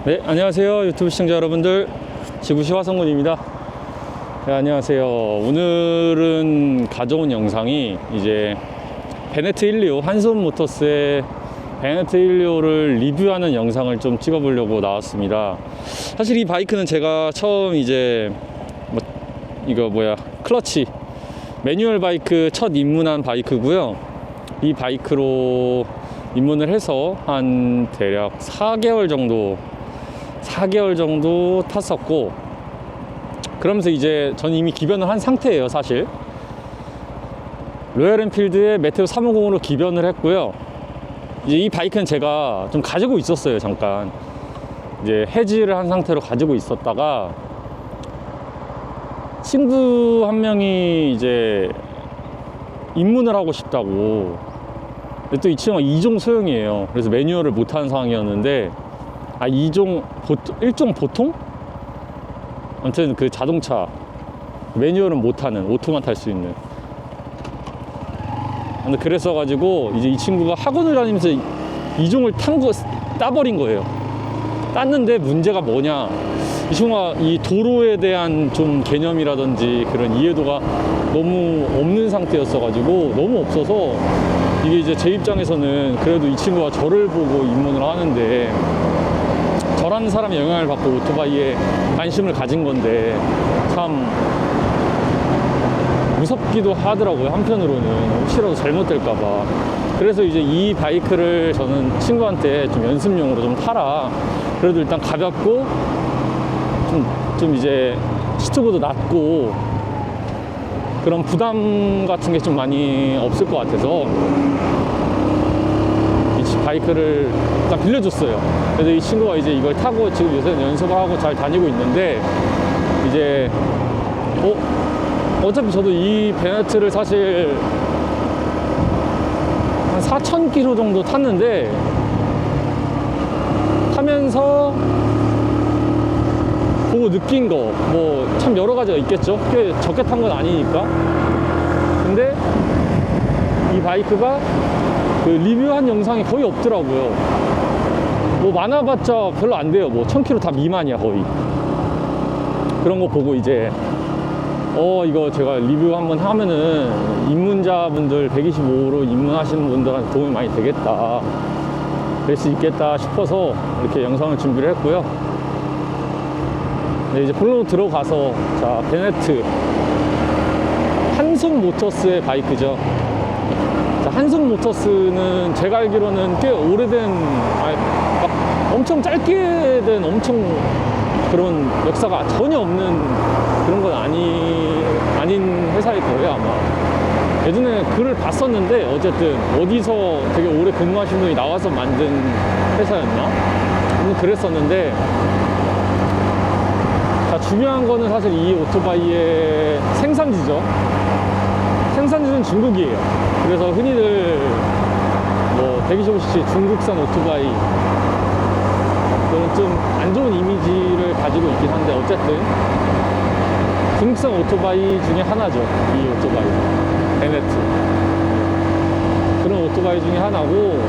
네, 안녕하세요. 유튜브 시청자 여러분들. 지구시 화성군입니다. 네, 안녕하세요. 오늘은 가져온 영상이 이제 베네트 125, 한손 모터스의 베네트 125를 리뷰하는 영상을 좀 찍어보려고 나왔습니다. 사실 이 바이크는 제가 처음 이제 클러치 매뉴얼 바이크 첫 입문한 바이크고요. 이 바이크로 입문을 해서 한 대략 4개월 정도 탔었고, 그러면서 이제 전 이미 기변을 한 상태예요. 사실 로얄 엔필드의 메테오 350으로 기변을 했고요. 이제 이 바이크는 제가 좀 가지고 있었어요. 잠깐 이제 해지를 한 상태로 가지고 있었다가 친구 한 명이 이제 입문을 하고 싶다고. 근데 또 이 친구가 2종 소형이에요. 그래서 매뉴얼을 못하는 상황이었는데, 1종 보통? 아무튼 그 자동차 매뉴얼은 못하는, 오토만 탈 수 있는. 근데 그래서 가지고 이제 이 친구가 학원을 다니면서 2종을 따버린 거예요. 땄는데 문제가 뭐냐, 이 친구가 이 도로에 대한 좀 개념이라든지 그런 이해도가 너무 없는 상태였어 가지고, 너무 없어서 이게 이제 제 입장에서는 그래도 이 친구가 저를 보고 입문을 하는데, 저라는 사람의 영향을 받고 오토바이에 관심을 가진 건데 참 무섭기도 하더라고요. 한편으로는 혹시라도 잘못될까봐. 그래서 이제 이 바이크를 저는 친구한테 좀 연습용으로 좀 타라, 그래도 일단 가볍고 좀 이제 시트보도 낮고 그런 부담 같은 게 좀 많이 없을 것 같아서 이 바이크를 일단 빌려줬어요. 그래서 이 친구가 이제 이걸 타고 지금 요새는 연습을 하고 잘 다니고 있는데, 이제 어차피 저도 이 베네트를 사실 한 4,000km 정도 탔는데, 타면서 보고 느낀 거 뭐 참 여러 가지가 있겠죠. 꽤 적게 탄 건 아니니까. 근데 이 바이크가 그 리뷰한 영상이 거의 없더라고요. 뭐 많아봤자 별로 안 돼요. 뭐 1000km 다 미만이야 거의. 그런 거 보고 이제 이거 제가 리뷰 한번 하면은 입문자분들 125로 입문하시는 분들한테 도움이 많이 되겠다, 될 수 있겠다 싶어서 이렇게 영상을 준비를 했고요. 네, 이제 본론으로 들어가서, 자, 베네트 한손 모터스의 바이크죠. 자, 한손 모터스는 제가 알기로는 꽤 오래된, 막 엄청 짧게 된 엄청 그런 역사가 전혀 없는 그런 건 아닌 회사일 거예요, 아마. 예전에 글을 봤었는데, 어쨌든 어디서 되게 오래 근무하신 분이 나와서 만든 회사였나? 그랬었는데, 자, 중요한 거는 사실 이 오토바이의 생산지죠. 생산지는 중국이에요. 그래서 흔히들 뭐 125cc 중국산 오토바이, 그런 좀 안 좋은 이미지를 가지고 있긴 한데, 어쨌든 중국산 오토바이 중에 하나죠. 이 오토바이 베네트, 그런 오토바이 중에 하나고,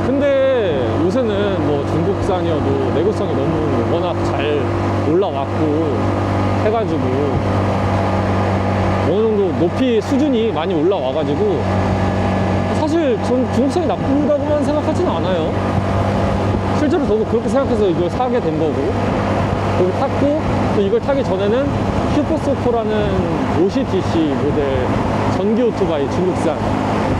근데 요새는 뭐 중국산이어도 내구성이 너무 워낙 잘 올라왔고 해가지고 어느 정도 높이 수준이 많이 올라와가지고, 사실 전 중국산이 나쁘다고만 생각하지는 않아요. 실제로 저도 그렇게 생각해서 이걸 사게 된 거고, 그걸 탔고, 또 이걸 타기 전에는 슈퍼소코라는 OCTC 모델 전기 오토바이 중국산,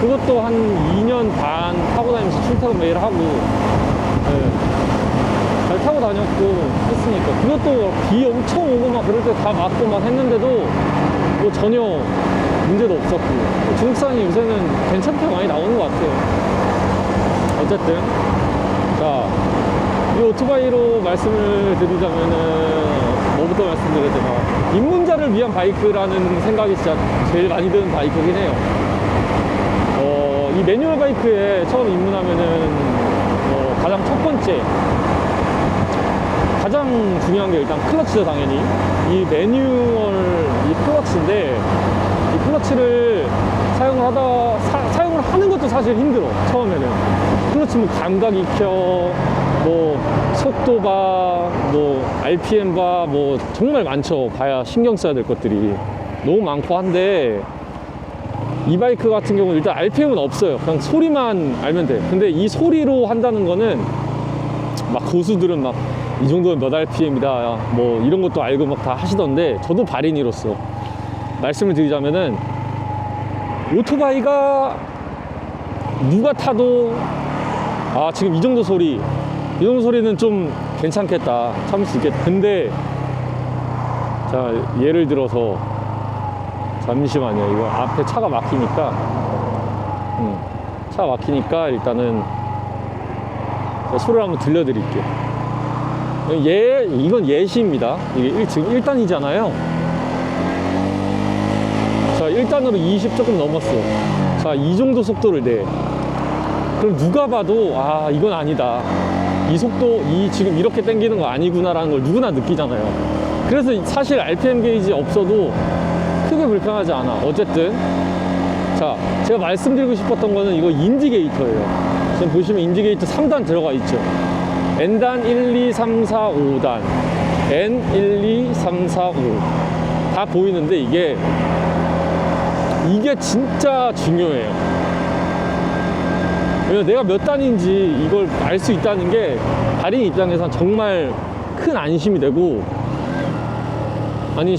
그것도 한 2년 반 타고 다니면서 출퇴근 매일 하고, 네, 잘 타고 다녔고 했으니까, 그것도 비 엄청 오고 막 그럴 때 다 맞고 막 했는데도 뭐 전혀 문제도 없었고, 중국산이 요새는 괜찮게 많이 나오는 것 같아요. 어쨌든, 자, 이 오토바이로 말씀을 드리자면은 뭐부터 말씀드려야 되나, 입문자를 위한 바이크라는 생각이 진짜 제일 많이 드는 바이크긴 해요. 이 매뉴얼 바이크에 처음 입문하면은 가장 첫 번째, 가장 중요한 게 일단 클러치죠. 당연히 이 매뉴얼 이 클러치인데, 이 클러치를 사용을 하는 것도 사실 힘들어. 처음에는 클러치 뭐 감각 익혀, 뭐 속도 봐, 뭐 RPM 봐, 뭐 정말 많죠. 봐야 신경 써야 될 것들이 너무 많고 한데, 이 바이크 같은 경우는 일단 RPM은 없어요. 그냥 소리만 알면 돼. 근데 이 소리로 한다는 거는 막 고수들은 막 이 정도면 몇 RPM이다 뭐 이런 것도 알고 막 다 하시던데, 저도 발인이로서 말씀을 드리자면은 오토바이가 누가 타도 아 지금 이 정도 소리는 좀 괜찮겠다, 참을 수 있겠다. 근데 자 예를 들어서 잠시만요, 이거 앞에 차가 막히니까 차가 막히니까 일단은 소리를 한번 들려드릴게요. 이건 예시입니다. 이게 지금 1단이잖아요. 자 1단으로 20 조금 넘었어. 자 이 정도 속도를 내. 그럼 누가 봐도 아 이건 아니다, 이 속도 지금 이렇게 당기는 거 아니구나 라는 걸 누구나 느끼잖아요. 그래서 사실 RPM 게이지 없어도 크게 불편하지 않아. 어쨌든 자 제가 말씀드리고 싶었던 거는 이거 인디게이터예요. 지금 보시면 인디게이터 3단 들어가 있죠. N단 1, 2, 3, 4, 5단 N, 1, 2, 3, 4, 5 다 보이는데 이게 진짜 중요해요. 왜냐면 내가 몇 단인지 이걸 알 수 있다는 게 발인 입장에선 정말 큰 안심이 되고, 아니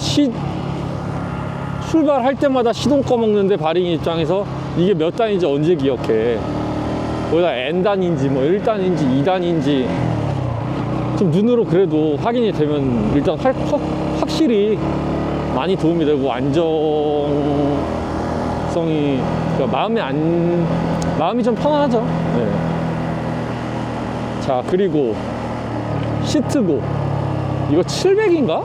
출발할 때마다 시동 꺼먹는데 발인 입장에서 이게 몇 단인지 언제 기억해. 거기다 N단인지 뭐 1단인지 2단인지 좀 눈으로 그래도 확인이 되면 일단 확실히 많이 도움이 되고 안정성이, 그러니까 마음이 좀 편안하죠. 네. 자 그리고 시트고 이거 700인가?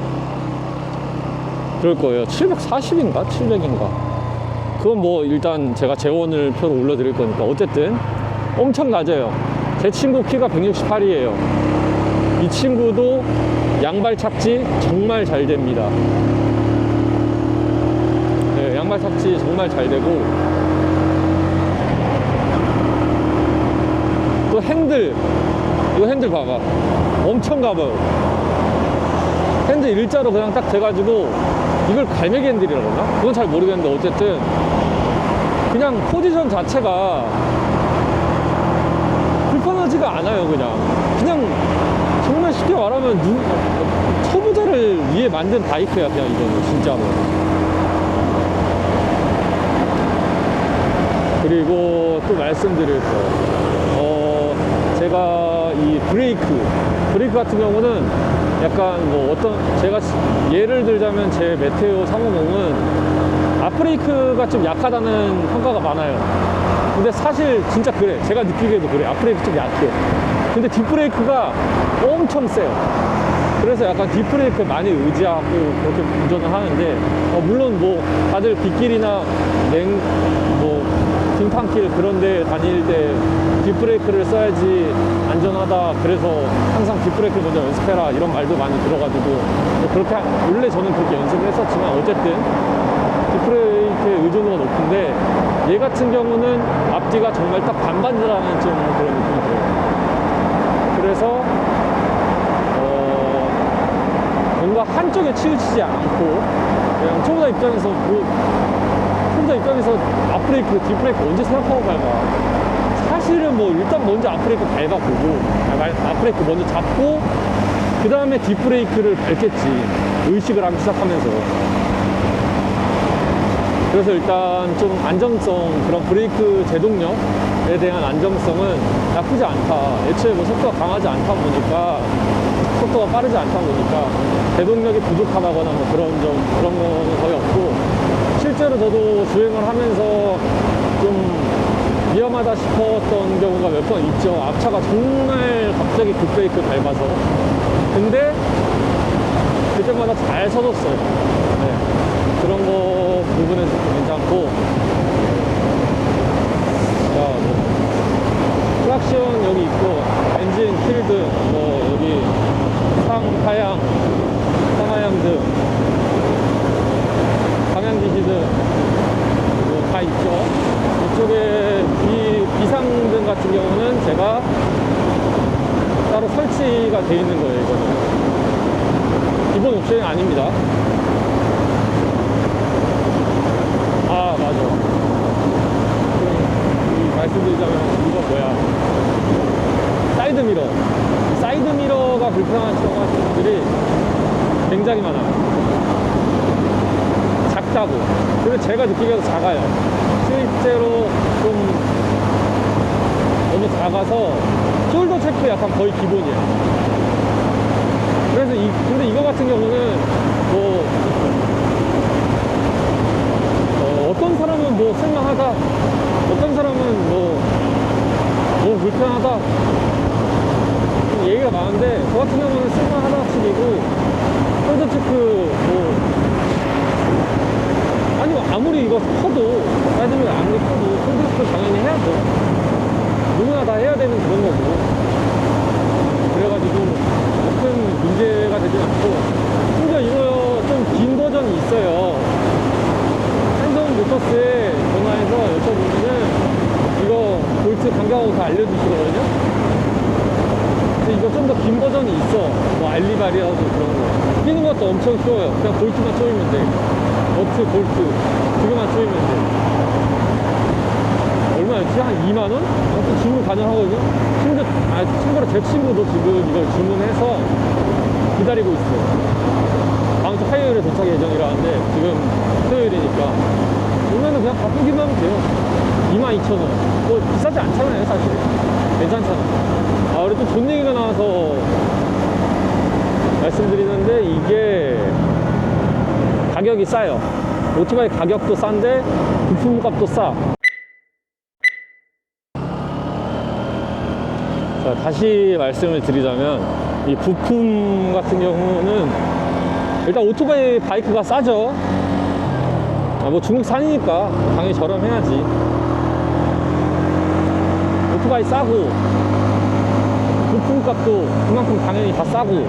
그럴 거예요. 740인가? 700인가? 그건 뭐 일단 제가 재원을 표로 올려드릴 거니까. 어쨌든 엄청 낮아요. 제 친구 키가 168이에요. 이 친구도 양발 착지 정말 잘 됩니다. 네, 양발 착지 정말 잘 되고, 또 핸들, 이거 핸들 봐봐, 엄청 가벼워. 핸들 일자로 그냥 딱 돼가지고, 이걸 갈매기 핸들이라고 그러나? 그건 잘 모르겠는데 어쨌든 그냥 포지션 자체가 불편하지가 않아요. 그냥 정말 쉽게 말하면 초보자를 위해 만든 바이크야. 그냥 이거는 진짜로. 그리고 또 말씀드릴 거, 제가 이 브레이크 같은 경우는 약간 뭐 제가 예를 들자면 제 메테오 350은 앞브레이크가 좀 약하다는 평가가 많아요. 근데 사실 진짜 그래. 제가 느끼기에도 그래. 앞브레이크 좀 약해. 근데 뒷브레이크가 엄청 세요. 그래서 약간 뒷브레이크 많이 의지하고 그렇게 운전을 하는데, 물론 뭐 다들 빗길이나 빙판길 그런 데 다닐 때 뒷브레이크를 써야지 안전하다, 그래서 항상 뒷브레이크 먼저 연습해라 이런 말도 많이 들어가지고, 뭐 그렇게 원래 저는 그렇게 연습을 했었지만 어쨌든 뒷브레이크의 의존도가 높은데, 얘 같은 경우는 앞뒤가 정말 딱 반반이라는 좀 그런 느낌이 들어요. 그래서 뭔가 한쪽에 치우치지 않고 그냥 초보자 입장에서 앞브레이크, 뒷브레이크 언제 생각하고 밟아. 사실은 뭐 일단 먼저 앞브레이크 밟아보고, 앞브레이크 먼저 잡고 그 다음에 뒷브레이크를 밟겠지, 의식을 하기 시작하면서. 그래서 일단 좀 안정성, 그런 브레이크 제동력에 대한 안정성은 나쁘지 않다. 애초에 뭐 속도가 강하지 않다 보니까, 속도가 빠르지 않다 보니까 제동력이 부족하다거나 뭐 그런 거는 거의 없고, 실제로 저도 주행을 하면서 좀 위험하다 싶었던 경우가 몇 번 있죠. 앞차가 정말 갑자기 급브레이크 밟아서. 근데 그때마다 잘 서줬어요. 네. 그런 거 부분에서 괜찮고, 자, 트랙션 여기 있고, 엔진, 필드, 뭐 여기 상하향 등 방향지시등 뭐 다 있죠. 이쪽에 비상등 같은 경우는 제가 설치가 돼 있는 거예요. 이거는 기본 옵션이 아닙니다. 아 맞아. 말씀드리자면 이거 뭐야, 사이드미러. 사이드미러가 불편하다고 하시는 분들이 굉장히 많아요. 작다고. 그리고 제가 느끼기에도 작아요. 실제로 좀 너무 작아서 숄더 체크 약간 거의 기본이에요. 그래서 근데 이거 같은 경우는 뭐 어떤 사람은 뭐 쓸만하다, 어떤 사람은 뭐 너무 불편하다, 얘기가 많은데 저 같은 경우는 쓸만하다 치고, 숄더 체크 뭐 아니 아무리 이거 커도, 따지면 아무리 커도 숄더 체크 당연히 해야죠. 누구나 다 해야 되는 그런 거고, 그래가지고 큰 문제가 되진 않고. 심지어 이거 좀 긴 버전이 있어요. 핸드홈 모터스에 전화해서 여쭤보면은 이거 볼트 간격하고 다 알려주시거든요. 근데 이거 좀 더 긴 버전이 있어. 뭐 알리바리라도 그런 거. 끼는 것도 엄청 쉬워요. 그냥 볼트만 조이면 돼. 너트, 볼트 그거만 조이면 돼. 얼마였지? 한 2만원? 아무튼 주문 가능하거든요. 참고로 제 친구도 지금 이걸 주문해서 기다리고 있어요. 다음 주 화요일에 도착 예정이라는데 지금 토요일이니까 오면은 그냥 바꾸기만 하면 돼요. 22,000원. 뭐 비싸지 않잖아요, 사실. 괜찮잖아. 아, 그리고 또 돈 얘기가 나와서 말씀드리는데, 이게 가격이 싸요. 오토바이 가격도 싼데 부품값도 싸. 자, 다시 말씀을 드리자면 이 부품 같은 경우는 일단 오토바이 바이크가 싸죠. 뭐 중국산이니까 당연히 저렴해야지. 오토바이 싸고 부품값도 그만큼 당연히 다 싸고,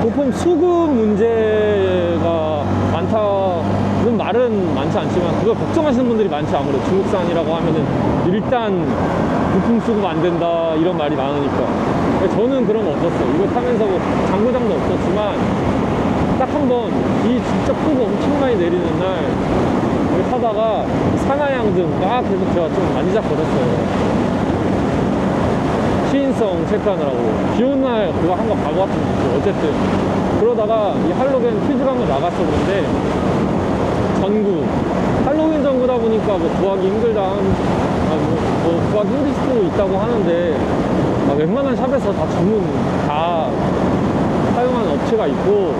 부품 수급 문제가 많다는 말은 많지 않지만 그걸 걱정하시는 분들이 많지. 아무래도 중국산이라고 하면은 일단 부품 수급 안 된다 이런 말이 많으니까. 저는 그런 거 없었어요. 이거 타면서 뭐 장고장도 없었지만 딱 한 번 이 진짜 폭우 엄청 많이 내리는 날 여기 타다가 산화양등 막 계속 제가 좀 많이 잡거렸어요. 시인성 체크하느라고. 비 오는 날 그거 한 거 바보 같은 거죠. 어쨌든 그러다가 이 할로겐 퀴즈가 한번 나갔어. 그런데 전구 할로윈 전구다 보니까 뭐 구하기 힘들다, 뭐 구하기 힘들 수도 있다고 하는데, 웬만한 샵에서 다 다 사용하는 업체가 있고,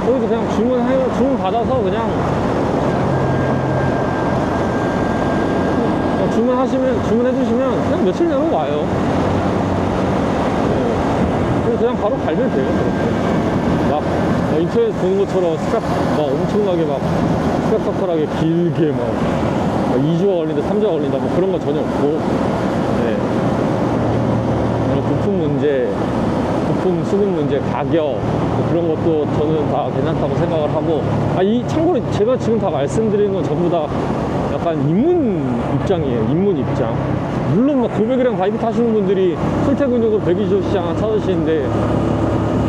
거기서 그냥 주문 받아서 그냥 주문해주시면 그냥 며칠 내로 와요. 그래서 그냥 바로 갈면 돼요. 그렇게 막 인터넷 보는 것처럼 막 엄청나게 막 스펙터클하게 길게 막 2주가 걸린다, 3주가 걸린다, 뭐 그런 거 전혀 없고. 네. 이런 부품 문제, 부품 수급 문제, 가격, 뭐 그런 것도 저는 다 괜찮다고 생각을 하고. 참고로 제가 지금 다 말씀드리는 건 전부 다 약간 입문 입장이에요. 입문 입장. 물론 막 고백이랑 바이크 타시는 분들이 출퇴근용으로 120cc 찾으시는데,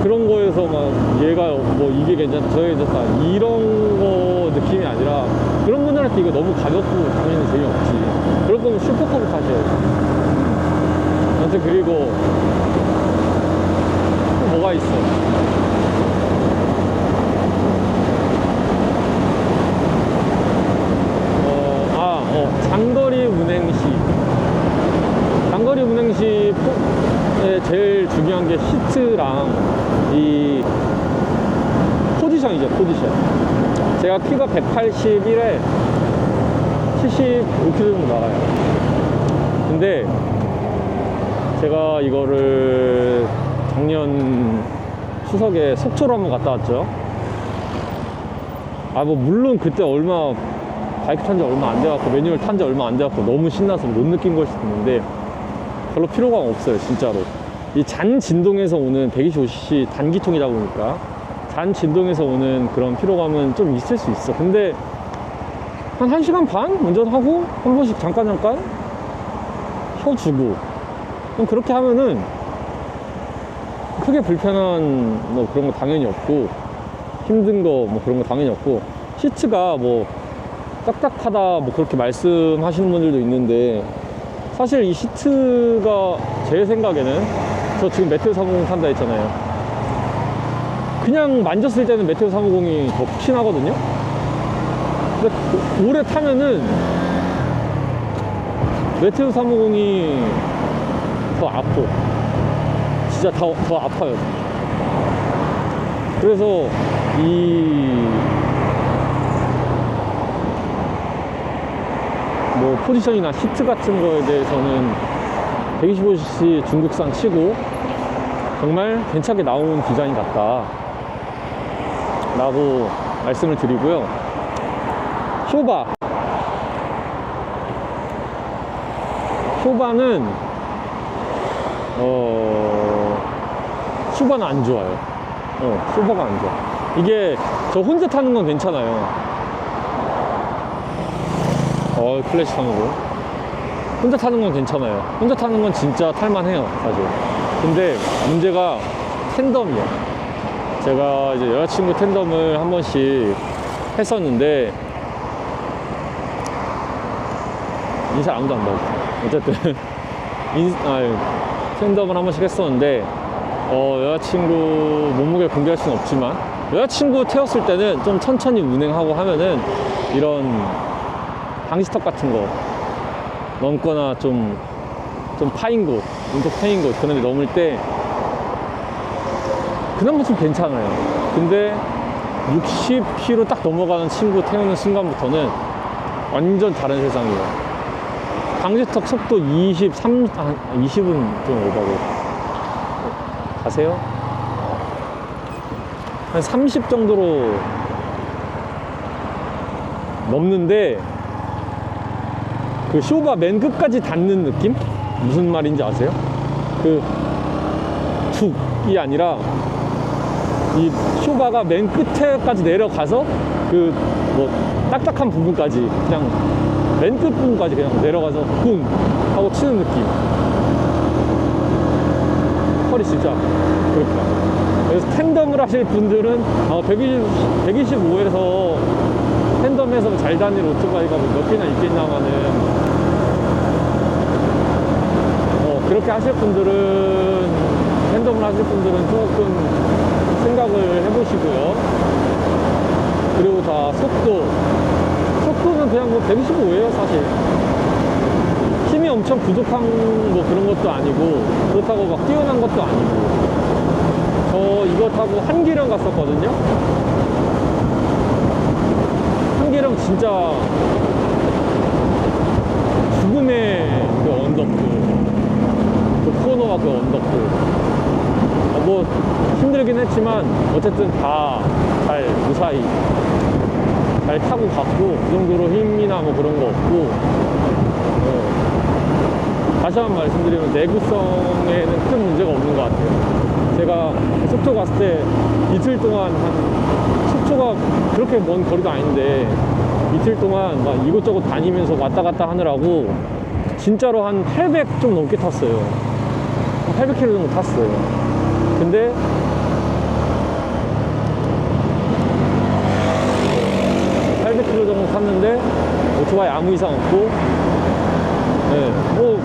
그런 거에서 막 얘가 뭐 이게 괜찮다, 저게 괜찮다 이런 거 느낌이 아니라, 그런 분들한테 이거 너무 가볍고 당연히 재미없지. 그럴 거면 슈퍼컵을 타셔야지. 아무튼 그리고 또 뭐가 있어? 장거리 운행 시. 장거리 운행 시 제일 중요한 게 시트랑 이 포지션이죠, 포지션. 제가 키가 181에 75kg 정도 나가요. 근데 제가 이거를 작년 추석에 속초로 한번 갔다 왔죠. 뭐 물론 그때 바이크 탄 지 얼마 안 돼갖고, 매뉴얼 탄 지 얼마 안 돼갖고 너무 신나서 못 느낀 걸 수도 있는데, 별로 필요가 없어요, 진짜로. 이 잔 진동에서 오는 125cc 단기통이다 보니까 잔 진동에서 오는 그런 피로감은 좀 있을 수 있어. 근데 한 1시간 반 운전하고 한 번씩 잠깐 쉬어주고, 그럼 그렇게 하면은 크게 불편한 뭐 그런 거 당연히 없고, 힘든 거 뭐 그런 거 당연히 없고, 시트가 뭐 딱딱하다 뭐 그렇게 말씀하시는 분들도 있는데, 사실 이 시트가 제 생각에는, 저 지금 메테오 350 탄다 했잖아요. 그냥 만졌을 때는 메테오 350이 더 푹신하거든요. 근데 오래 타면은 메테오 350이 더 아파. 진짜 더 아파요. 그래서 뭐 포지션이나 시트 같은 거에 대해서는 125cc 중국산 치고 정말 괜찮게 나온 디자인 같다 라고 말씀을 드리고요. 쇼바는 쇼바는 안 좋아요. 쇼바가 안 좋아. 이게 저 혼자 타는 건 괜찮아요. 클래식 350 혼자 타는 건 괜찮아요. 혼자 타는 건 진짜 탈만해요, 사실. 근데 문제가 텐덤이야. 제가 이제 여자친구 텐덤을 한 번씩 했었는데, 인사 아무도 안 받았어. 어쨌든 텐덤을 한 번씩 했었는데, 여자친구 몸무게 공개할 수는 없지만, 여자친구 태웠을 때는 좀 천천히 운행하고 하면은 이런 방지턱 같은 거 넘거나 좀 파인 곳, 운석 패인 곳 그런 데 넘을 때 그나마 좀 괜찮아요. 근데 60km 딱 넘어가는 친구 태우는 순간부터는 완전 다른 세상이에요. 방지턱 속도 20은 좀 오버고. 가세요? 한 30 정도로 넘는데, 그 쇼바 맨 끝까지 닿는 느낌? 무슨 말인지 아세요? 그 툭이 아니라 이 쇼바가 맨 끝에까지 내려가서 그 뭐 딱딱한 부분까지, 그냥 맨 끝 부분까지 그냥 내려가서 쿵 하고 치는 느낌. 털이 진짜 그렇다. 그래서 텐덤을 하실 분들은 125에서 텐덤에서 잘 다닐 오토바이가 몇 개나 있겠냐마는, 그렇게 하실 분들은, 텐덤을 하실 분들은 조금 생각을 해보시고요. 그리고 다 속도는 그냥 뭐 125예요, 사실. 힘이 엄청 부족한 뭐 그런 것도 아니고, 그렇다고 막 뛰어난 것도 아니고. 저 이거 타고 한기령 갔었거든요. 한기령 진짜 죽음의 그 언덕들, 그 코너와 그 언덕들, 뭐 힘들긴 했지만 어쨌든 다 잘 무사히 잘 타고 갔고, 그 정도로 힘이나 뭐 그런 거 없고, 다시 한번 말씀드리면 내구성에는 큰 문제가 없는 것 같아요. 제가 속초 갔을 때 이틀 동안 속초가 그렇게 먼 거리도 아닌데 이틀 동안 막 이곳저곳 다니면서 왔다 갔다 하느라고 진짜로 한 800 좀 넘게 탔어요. 한 800km 정도 탔어요. 근데 800km 정도 탔는데 오토바이 아무 이상 없고, 뭐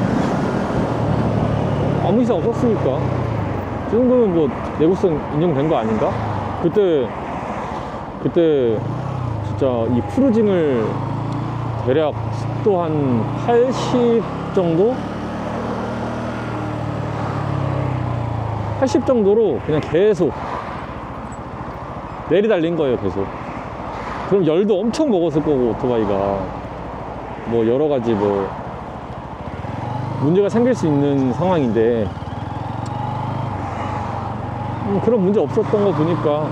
아무 이상 없었으니까 이 정도면 뭐 내구성 인정된 거 아닌가? 그때 진짜 이 크루징을 대략 속도 한 80 정도? 80 정도로 그냥 계속 내리달린 거예요, 계속. 그럼 열도 엄청 먹었을 거고, 오토바이가 뭐 여러 가지 뭐 문제가 생길 수 있는 상황인데, 그런 문제 없었던 거 보니까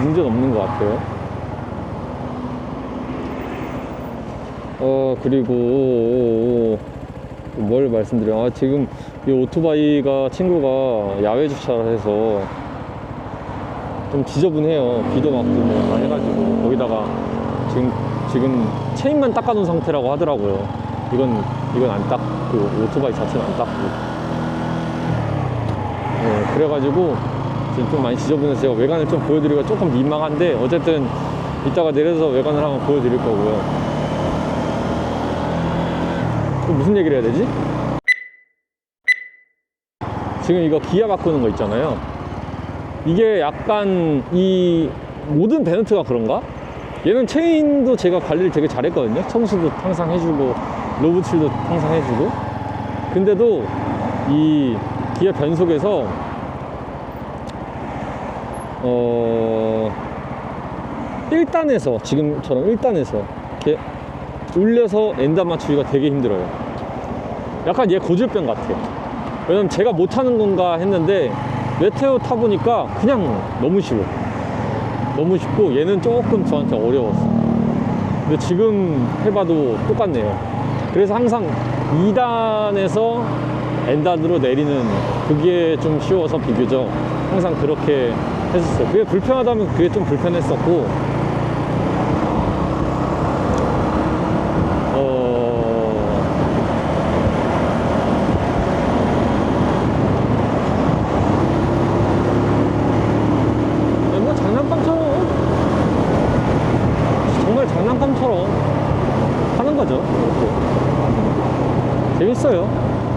문제는 없는 것 같아요. 그리고 뭘 말씀드려? 지금 이 오토바이가 친구가 야외 주차를 해서 좀 지저분해요. 비도 맞고 뭐 다 해가지고. 거기다가 지금 체인만 닦아놓은 상태라고 하더라고요. 이건 안 닦고, 오토바이 자체는 안 닦고. 그래가지고 지금 좀 많이 지저분해서 제가 외관을 좀 보여드리기가 조금 민망한데, 어쨌든 이따가 내려서 외관을 한번 보여드릴 거고요. 또 무슨 얘기를 해야 되지? 지금 이거 기아 바꾸는 거 있잖아요. 이게 약간 이 모든 베네트가 그런가? 얘는 체인도 제가 관리를 되게 잘했거든요. 청소도 항상 해주고 로브칠도 항상 해주고. 근데도 이 기아 변속에서 1단에서 지금처럼 1단에서 이렇게 올려서 엔단 맞추기가 되게 힘들어요. 약간 얘 고질병 같아요. 왜냐면 제가 못하는 건가 했는데 메테오 타보니까 그냥 너무 쉬워. 너무 쉽고 얘는 조금 저한테 어려웠어. 근데 지금 해봐도 똑같네요. 그래서 항상 2단에서 엔단으로 내리는 그게 좀 쉬워서 비교적 항상 그렇게 했었어요. 그게 불편하다면 그게 좀 불편했었고, 뭐 장난감처럼, 정말 장난감처럼 하는 거죠. 이렇게. 재밌어요.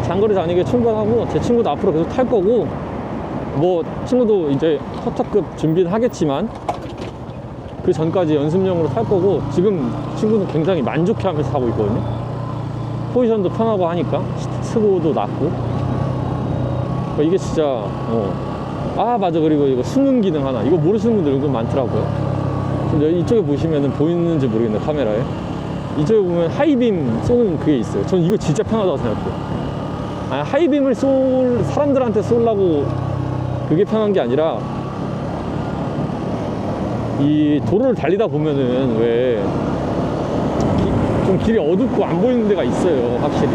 장거리 다니기에 충분하고, 제 친구도 앞으로 계속 탈 거고, 뭐 친구도 이제 터터급 준비는 하겠지만 그 전까지 연습용으로 탈 거고, 지금 친구는 굉장히 만족해하면서 타고 있거든요. 포지션도 편하고 하니까 스고도 낮고. 그러니까 이게 진짜 아 맞아, 그리고 이거 숨은 기능 하나, 이거 모르시는 분들 은근 많더라고요. 근데 이쪽에 보시면은 보이는지 모르겠네, 카메라에. 이쪽에 보면 하이빔 쏘는 그게 있어요. 전 이거 진짜 편하다고 생각해요. 아니, 하이빔을 사람들한테 쏘려고 그게 편한 게 아니라, 이 도로를 달리다 보면은 왜 좀 길이 어둡고 안 보이는 데가 있어요. 확실히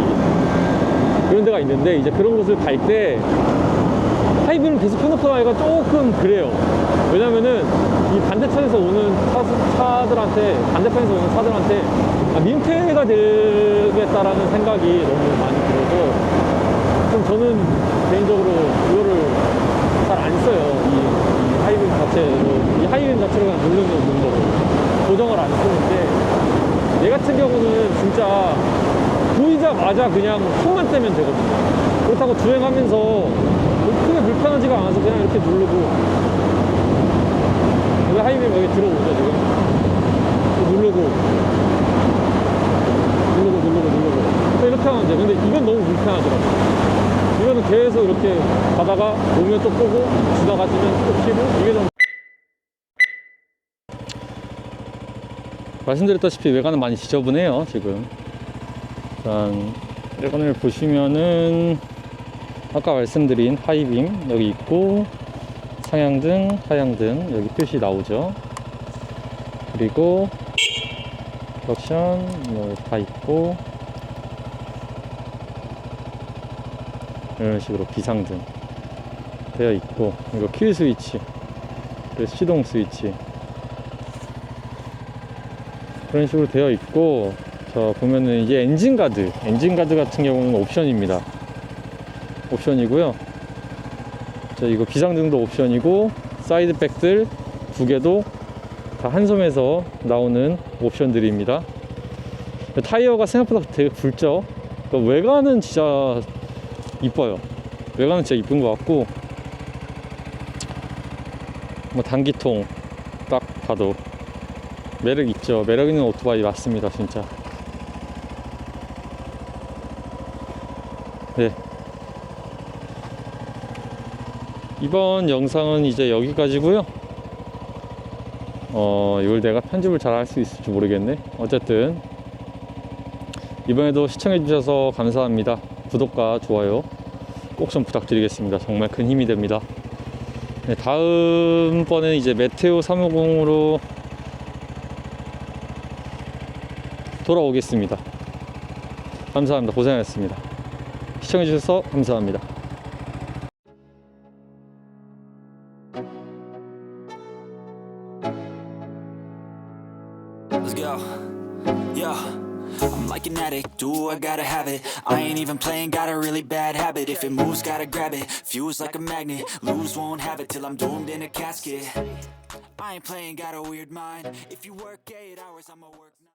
그런 데가 있는데, 이제 그런 곳을 갈 때 하이빔을 계속 켜놓고 가기가 조금 그래요. 왜냐면은 이 반대편에서 오는 차들한테, 반대편에서 오는 차들한테 민폐가 되겠다라는 생각이 너무 많이 들어서 좀 저는 개인적으로 이거를 잘 안 써요. 이 하이빔 자체로, 이 하이빔 자체로 그냥 누르는 용도로 고정을 안 쓰는데, 얘 같은 경우는 진짜 보이자마자 그냥 손만 떼면 되거든요. 그렇다고 주행하면서 크게 불편하지가 않아서 그냥 이렇게 누르고. 여기 하이빔 여기 들어오죠 지금. 누르고 이렇게 하면 돼. 근데 이건 너무 불편하더라고요. 이거는 계속 이렇게 가다가 오면 또 끄고, 지나가시면 또 켜고, 이게 좀. 말씀드렸다시피 외관은 많이 지저분해요 지금. 일단 외관을 보시면은 아까 말씀드린 하이빔 여기 있고, 상향등, 하향등 여기 표시 나오죠. 그리고 옵션 뭐 다 있고, 이런 식으로 비상등 되어 있고, 이거 킬 스위치, 그리고 시동 스위치 그런 식으로 되어 있고, 저 보면은 이게 엔진 가드 같은 경우는 옵션입니다. 옵션이고요. 저 이거 비상등도 옵션이고, 사이드백들 두 개도 다 한섬에서 나오는 옵션들입니다. 타이어가 생각보다 되게 굵죠. 그러니까 외관은 진짜 이뻐요. 외관은 진짜 이쁜 것 같고, 뭐 단기통 딱 봐도 매력 있죠. 매력 있는 오토바이 맞습니다 진짜. 네, 이번 영상은 이제 여기까지고요. 이걸 내가 편집을 잘 할 수 있을지 모르겠네. 어쨌든 이번에도 시청해 주셔서 감사합니다. 구독과 좋아요 꼭 좀 부탁드리겠습니다. 정말 큰 힘이 됩니다. 네, 다음번에는 이제 메테오 350으로 돌아오겠습니다. 감사합니다. 고생하셨습니다. 시청해 주셔서 감사합니다. Let's go. Yeah. I'm like an addict, do I gotta have it. I ain't even playing, got a really bad habit. If it moves, gotta grab it, fuse like a magnet. Lose, won't have it till I'm doomed in a casket. I ain't playing, got a weird mind. If you work 8 hours, I'ma work 9.